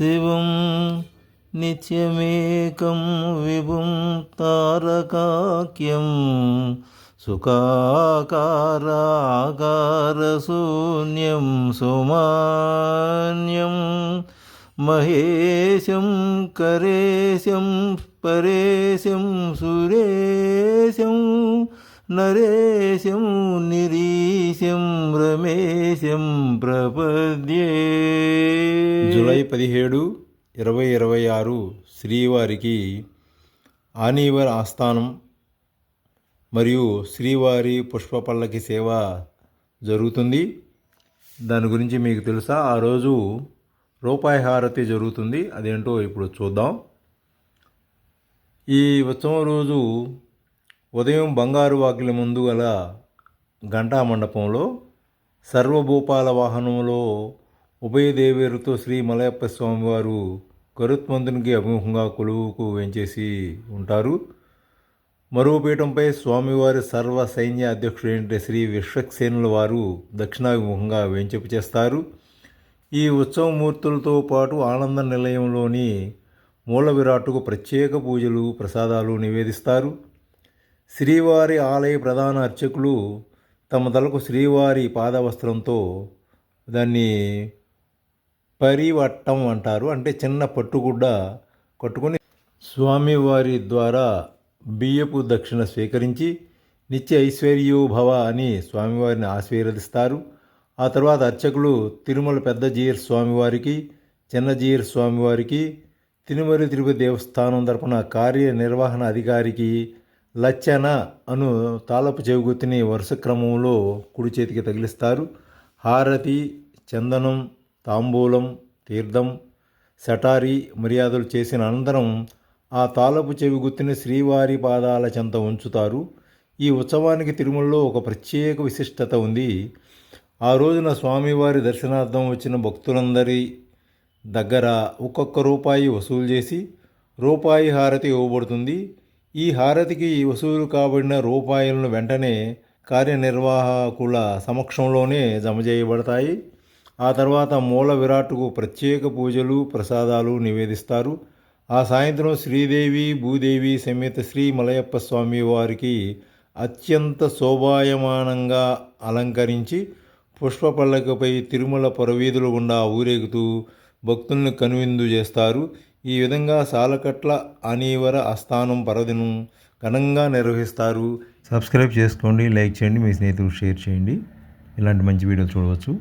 శివం నిత్యమేకం విభుం తారకాఖ్యం సుఖాకారాకారశూన్యం సుమాన్యం Mahesham కరేశం పరేశం సురేశం నరేశం నిరీశం Ramesham ప్రపద్యే. July 17, 2026 శ్రీవారికి ఆనీవర ఆస్థానం మరియు శ్రీవారి పుష్ప పల్లకి సేవ జరుగుతుంది. దాని గురించి మీకు తెలుసా? ఆ రోజు రూపాయి హారతి జరుగుతుంది. అదేంటో ఇప్పుడు చూద్దాం. ఈ ఉత్సవం రోజు ఉదయం బంగారు వాకిలి ముందు గల ఘంటా మండపంలో సర్వభూపాల వాహనంలో ఉభయదేవేరుతో శ్రీ మలయప్ప స్వామివారు గరుత్మంతునికి అభిముఖంగా కొలువుకు వేంచేసి ఉంటారు. మరువపీఠంపై స్వామివారి సర్వ సైన్య అధ్యక్షుడైన శ్రీ విశ్వక్సేనుల వారు దక్షిణాభిముఖంగా వేంచేపు చేస్తారు. ఈ ఉత్సవమూర్తులతో పాటు ఆనంద నిలయంలోని మూల విరాట్టుకు ప్రత్యేక పూజలు ప్రసాదాలు నివేదిస్తారు. శ్రీవారి ఆలయ ప్రధాన అర్చకులు తమ తలకు శ్రీవారి పాదవస్త్రంతో దాన్ని పరివట్టం అంటారు, అంటే చిన్న పట్టుగుడ్డ కట్టుకొని స్వామివారి ద్వారా బియ్యపు దక్షిణ స్వీకరించి నిత్య ఐశ్వర్యోభవ అని స్వామివారిని ఆశీర్వదిస్తారు. ఆ తర్వాత అర్చకులు తిరుమల పెద్ద జీయర్ స్వామివారికి, చిన్న జీయర్ స్వామివారికి, తిరుమల తిరుపతి దేవస్థానం తరపున కార్యనిర్వహణ అధికారికి లచ్చన అను తాళపు చెవిగుత్తిని వరుస క్రమంలో కుడి చేతికి తగిలిస్తారు. హారతి, చందనం, తాంబూలం, తీర్థం, సటారి మర్యాదలు చేసిన అనంతరం ఆ తాళపు చెవిగుత్తిని శ్రీవారి పాదాల చెంత ఉంచుతారు. ఈ ఉత్సవానికి తిరుమలలో ఒక ప్రత్యేక విశిష్టత ఉంది. ఆ రోజున స్వామివారి దర్శనార్థం వచ్చిన భక్తులందరి దగ్గర ఒక్కొక్క రూపాయి వసూలు చేసి రూపాయి హారతి ఇవ్వబడుతుంది. ఈ హారతికి వసూలు కాబడిన రూపాయలను వెంటనే కార్యనిర్వాహకుల సమక్షంలోనే జమ చేయబడతాయి. ఆ తర్వాత మూల విరాట్టుకు ప్రత్యేక పూజలు ప్రసాదాలు నివేదిస్తారు. ఆ సాయంత్రం శ్రీదేవి భూదేవి సమేత శ్రీ మలయప్ప స్వామి వారికి అత్యంత శోభాయమానంగా అలంకరించి పుష్ప పల్లకిపై తిరుమల పురవీధుల గుండా ఊరేగుతూ భక్తుల్ని కనువిందు చేస్తారు. ఈ విధంగా సాలకట్ల ఆనీవర ఆస్థానం పర్వదినం ఘనంగా నిర్వహిస్తారు. సబ్స్క్రైబ్ చేసుకోండి, లైక్ చేయండి, మీ స్నేహితులకు షేర్ చేయండి. ఇలాంటి మంచి వీడియోలు చూడవచ్చు.